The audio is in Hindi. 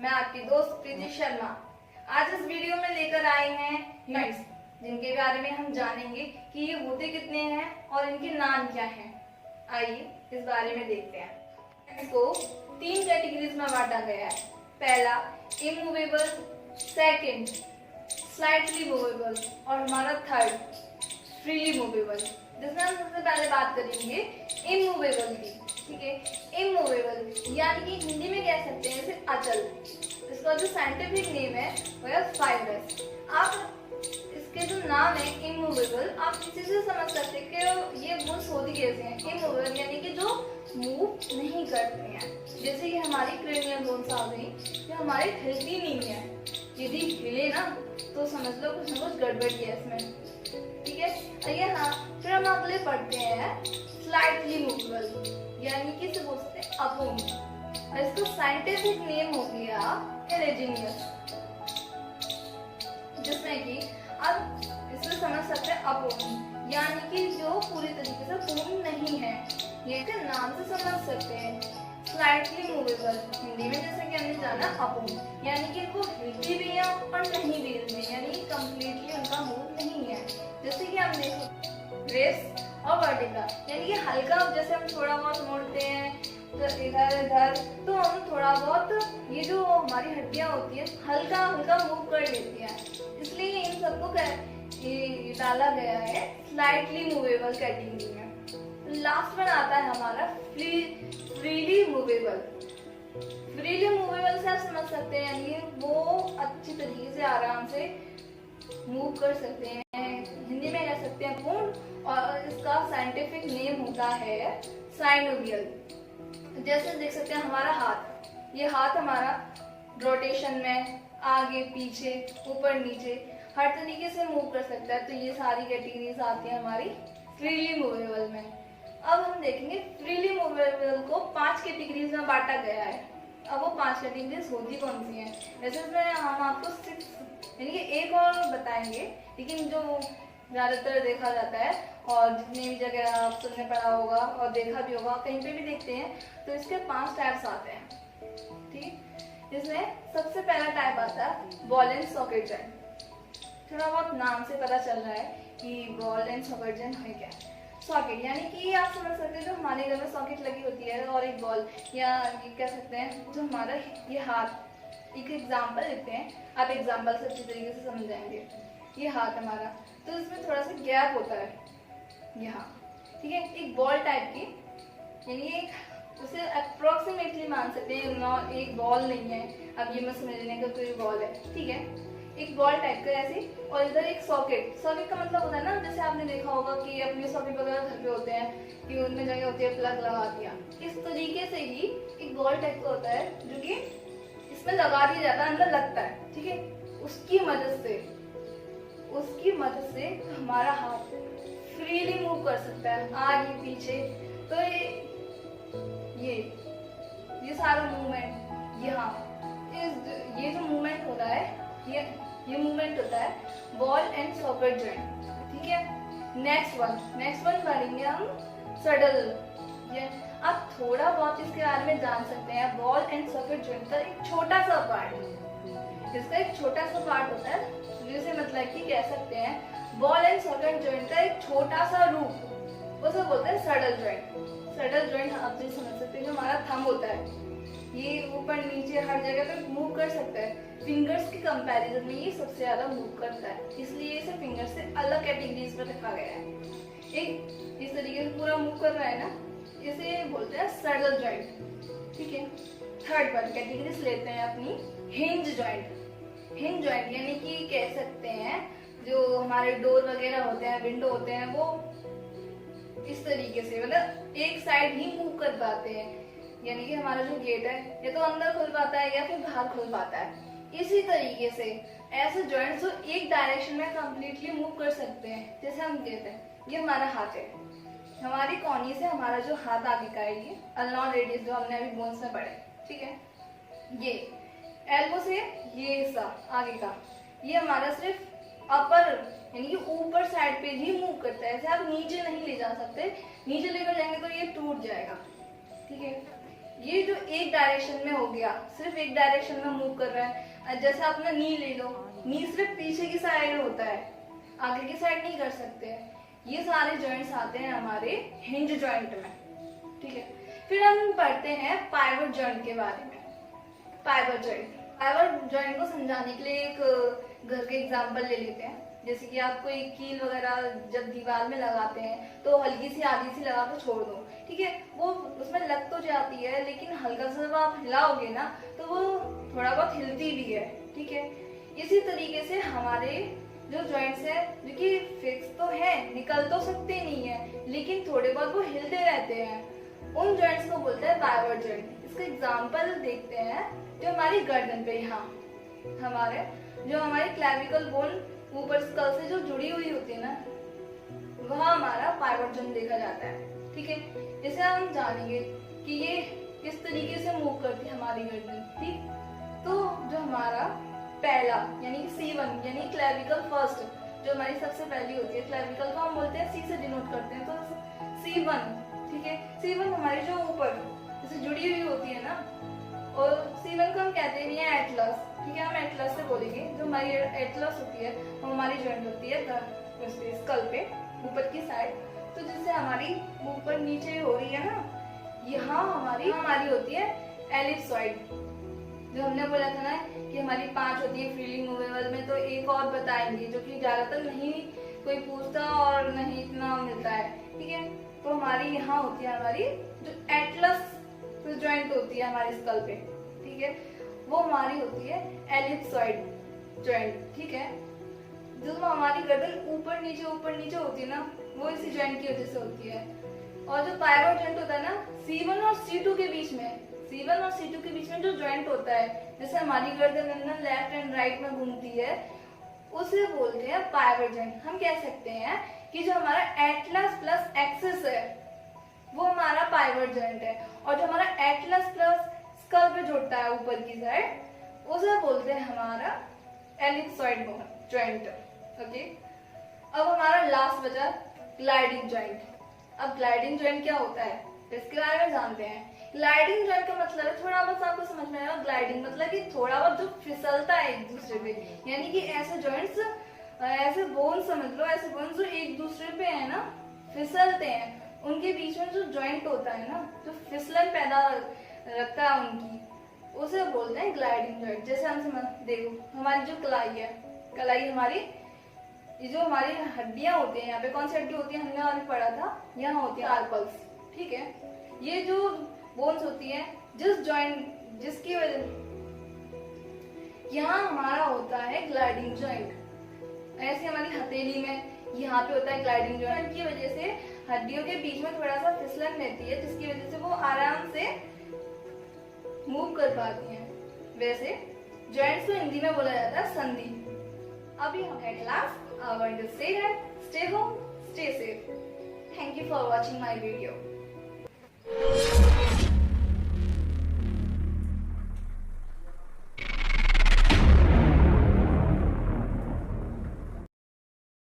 मैं आपकी दोस्त प्रीति शर्मा। आज इस वीडियो में लेकर आए हैं ह्यूमैट्स, जिनके बारे में हम जानेंगे कि ये होते कितने हैं और इनके नाम क्या हैं। आइए इस बारे में देखते हैं। इसको 3 कैटेगरीज में बांटा गया है। पहला इमूवेबल, सेकंड स्लाइटली मूवेबल और हमारा थर्ड फ्रीली मूवेबल, जिसमें हम सबसे पहले बात करेंगे इमूवेबल की। ठीक है, इमूवेबल यानी कि हिंदी में कह सकते हैं इसे अचल। इसका जो साइंटिफिक नेम है वो है फाइब्रस। आप इसके जो नाम है इमूवेबल, आप इसी से समझ सकते हैं कि ये मूव्स होती कैसे हैं। इमूवेबल यानी कि जो मूव नहीं करती हैं, जैसे कि हमारी क्रेनियल बोन्स आ गई, जो हमारी हिलती नहीं है। यदि हिले ना तो समझ लो कुछ ना कुछ गड़बड़ है इसमें। ठीक है, आइए हाँ, फिर हम अगले पढ़ते हैं स्लाइटली मूवेबल यानी कि इसे बोलते हैं अपूर्ण, और इसका साइंटिफिक नेम हो गया हेरेजिनियस, जिसमें कि आप इससे समझ सकते हैं अपूर्ण यानी कि जो पूरी तरीके से पूर्ण नहीं है। ये के नाम से समझ सकते हैं। स्लाइटली मूवेबल हिंदी में जैसे कि हमने जाना अपूर्ण यानी कि वो हिलती भी है और नहीं भी हिलती, यानी कंप्लीटली उनका मूव नहीं है। जैसे कि हम देखो रेस और वर्टिका यानी कि हल्का, जैसे हम थोड़ा बहुत मोड़ते हैं तो इधर इधर, तो हम थोड़ा बहुत ये जो हमारी हड्डियां होती है हल्का हल्का मूव कर लेती है, इसलिए इन सबको डाला गया है स्लाइटली मूवेबल कैटेगरी में। लास्ट वन आता है हमारा फ्रीली मूवेबल। फ्रीली मूवेबल से आप समझ सकते हैं यानी वो अच्छी तरीके से आराम से मूव कर सकते हैं, हिंदी में कह सकते हैं पूर्ण, और इसका साइंटिफिक नेम होता है साइनोवियल। जैसे देख सकते हैं हमारा हाथ, ये हाथ हमारा रोटेशन में आगे पीछे ऊपर नीचे हर तरीके से मूव कर सकता है। तो ये सारी कैटेगरीज आती है हमारी फ्रीली मूवेबल में। अब हम देखेंगे फ्रीली मूवेबल को 5 कैटेगरीज में बांटा गया है। अब वो 5 कैटेगरीज होती कौन सी हैं? वैसे इसमें हम आपको 6 यानी कि एक और बताएंगे, लेकिन जो ज़्यादातर देखा जाता है और जितनी भी जगह आप सुनने पड़ा होगा और देखा भी होगा, कहीं पे भी देखते हैं, तो इसके 5 टाइप्स आते हैं। ठीक, इसमें सबसे पहला टाइप आता है बॉल एंड सॉकेट जॉइंट। थोड़ा बहुत नाम से पता चल रहा है कि बॉल एंड सॉकेट जॉइंट है क्या। सॉकेट यानी कि आप समझ सकते हैं जो हमारे घर में सॉकेट लगी होती है और एक बॉल, या ये कह सकते हैं जो हमारा ये हाथ। एक एग्जाम्पल देते हैं, आप एग्जाम्पल से अच्छी तरीके से समझ जाएंगे। ये हाथ हमारा, तो इसमें थोड़ा सा गैप होता है यहाँ। ठीक है, एक बॉल टाइप की, यानी एक उसे अप्रोक्सीमेटली मान सकते हैं, एक बॉल नहीं है, अब ये मत समझने का कोई बॉल है। ठीक है, एक बॉल टाइप का ऐसे, और इधर एक सॉकेट। सॉकेट का मतलब होता है ना, जैसे आपने देखा होगा कि अपने सॉकेट वगैरह घर पे होते हैं कि उनमें जगह होती है प्लग लगा दिया, इस तरीके से ही एक बॉल टाइप का होता है जो कि इसमें लगा दिया जाता है, अंदर लगता है। ठीक है, उसकी मदद से हमारा हाथ फ्रीली मूव कर सकता है आगे पीछे। तो ये सारा मूवमेंट यहाँ ये जो मूवमेंट होता है, ये मूवमेंट होता है बॉल एंड सॉकेट जॉइंट। ठीक है, नेक्स्ट वन पढ़ेंगे हम सडल। ये आप थोड़ा बहुत इसके बारे में जान सकते हैं। बॉल एंड सॉकेट जॉइंट का एक छोटा सा पार्ट, इसका एक छोटा सा पार्ट होता है, जिसे मतलब कि कह सकते हैं बॉल एंड सॉकेट जॉइंट का एक छोटा सा रूप, उसे बोलते हैं सडल जॉइंट। सडल जॉइंट आप जो समझ सकते हैं, जो हमारा थंब होता है, ये ऊपर नीचे हर जगह पे मूव कर सकता है। फिंगर्स के कंपैरिजन में ये सबसे ज्यादा मूव करता है, इसलिए इसे फिंगर से अलग कैटेगरीज में रखा गया है। एक इस तरीके से पूरा मूव कर रहा है ना, इसे बोलते हैं सडल जॉइंट। ठीक है, थर्ड पर कैटेगरीज लेते हैं अपनी हिंज जॉइंट। हिंज जॉइंट यानी कि कह सकते हैं जो हमारे डोर वगैरह होते हैं, विंडो होते हैं, वो इस तरीके से मतलब एक साइड ही मूव कर पाते हैं। यानी कि हमारा जो गेट है या तो अंदर खुल पाता है या फिर बाहर खुल पाता है। इसी तरीके से ऐसे जॉइंट्स जो एक डायरेक्शन में कंप्लीटली मूव कर सकते हैं। जैसे हम कहते हैं ये हमारा हाथ है, हमारी कोहनी से हमारा जो हाथ आगे का है, ये अल्नॉन रेडियस जो हमने अभी बोन्स में पढ़े। ठीक है, ये एल्बो से ये हिस्सा आगे का, ये हमारा सिर्फ अपर यानी कि ऊपर साइड पे ही मूव करता है। ऐसे आप नीचे नहीं ले जा सकते, नीचे लेकर जाएंगे तो ये टूट जाएगा। ठीक है, ये जो एक डायरेक्शन में हो गया, सिर्फ एक डायरेक्शन में मूव कर रहा है। जैसे अपना नी ले लो, नी सिर्फ पीछे की साइड होता है, आगे की साइड नहीं कर सकते। ये सारे जॉइंट्स आते हैं हमारे हिंज जॉइंट में, ठीक है। फिर हम पढ़ते हैं पाइवट जॉइंट के बारे में। पाइवट जॉइंट को समझाने के लिए एक घर के एग्जांपल ले लेते हैं। जैसे कि आपको एक कील वगैरह जब दीवार में लगाते हैं तो हल्की सी आधी सी लगा कर छोड़ दो, ठीक है। वो उसमें लग तो जाती है, लेकिन हल्का सा जब आप हिलाओगे ना तो वो थोड़ा बहुत हिलती भी है, ठीक है। इसी तरीके से हमारे जो जॉइंट्स है, जो कि फिक्स तो है, निकल तो सकते नहीं है, लेकिन थोड़े बहुत वो हिलते रहते हैं, उन जॉइंट्स को बोलते हैं पाइवट जॉइंट। इसका एग्जांपल देखते हैं। जो हमारी गर्दन पे यहाँ हमारी क्लैविकल बोन ऊपर स्कल से जो जुड़ी हुई होती है ना, वह हमारा पाइवट जॉइंट देखा जाता है, ठीक है। जैसे हम जानेंगे कि ये किस तरीके से मूव करती है हमारी गर्दन, ठीक। तो जो हमारा पहला यानी C1 यानी क्लैविकल फर्स्ट, जो हमारी सबसे पहली होती है, क्लैविकल को हम बोलते हैं C से डिनोट करते हैं, तो C1, ठीक है। C1 हमारी जो ऊपर जैसे जुड़ी हुई होती है ना, और C1 को हम कहते हैं एटलस, ठीक है। हम एटलस से बोलेंगे। जो हमारी एटलस होती है वो हमारी जॉइंट होती है स्कल पे ऊपर की साइड। तो जैसे हमारी ऊपर नीचे हो रही है ना, यहाँ हमारी होती है एलिप्सॉइड। जो हमने बोला था ना कि हमारी 5 होती है फ्रीली मूवेबल में, तो एक और बताएंगे जो कि ज्यादातर नहीं कोई पूछता और नहीं इतना मिलता है, ठीक है। तो हमारी यहाँ होती है हमारी जो एटलस जॉइंट होती है हमारी स्कल पे, ठीक है, वो हमारी होती है एलिप्सॉइड जॉइंट, ठीक है। जो हमारी गर्दन ऊपर नीचे होती है ना, वो इसी जॉइंट की वजह से होती है। और जो पाइवट जॉइंट होता है ना, C1 और C2 के बीच में जो जॉइंट होता है, जैसे हमारी गर्दन लेफ्ट एंड राइट में घूमती है, उसे बोलते हैं पाइवट जॉइंट। हम कह सकते हैं कि जो हमारा एटलस प्लस एक्सिस है वो हमारा पाइवट जॉइंट है, और जो हमारा एटलस प्लस स्कल पे जुड़ता है ऊपर की साइड, उसे बोलते हैं हमारा एलिप्सॉइड जॉइंट, ओके। अब हमारा लास्ट बचा ग्लाइडिंग जॉइंट। अब ग्लाइडिंग जॉइंट क्या होता है इसके बारे में जानते हैं। ग्लाइडिंग जॉइंट का मतलब है, थोड़ा बहुत आपको समझ में आएगा, ग्लाइडिंग मतलब कि थोड़ा बहुत जो फिसलता है एक दूसरे पे, यानी कि ऐसे जॉइंट्स, ऐसे बोन समझ लो, ऐसे बोन जो एक दूसरे पे है ना फिसलते हैं, उनके बीच में जो जॉइंट होता है ना, जो फिसलन पैदा रखता है उनकी, उसे बोलते हैं ग्लाइडिंग जॉइंट। जैसे हम देखो हमारी जो कलाई हमारी, ये जो हमारी हड्डियां होती हैं, यहाँ पे कौन सी हड्डी होती है हमने अभी पढ़ा था, यहाँ होती है कार्पल्स, ठीक है। ये जो बोन्स होती है, जिसकी वजह यहाँ हमारा होता है ग्लाइडिंग जॉइंट। ऐसे हमारी हथेली में यहाँ पे होता है ग्लाइडिंग जॉइंट की वजह से हड्डियों के बीच में थोड़ा सा फिसलन रहती है, जिसकी वजह से वो आराम से मूव कर पाती हैं। वैसे जॉइंट्स को हिंदी में बोला जाता है संधि। अभी हम at last I want to say that stay home, stay safe. Thank you for watching my video.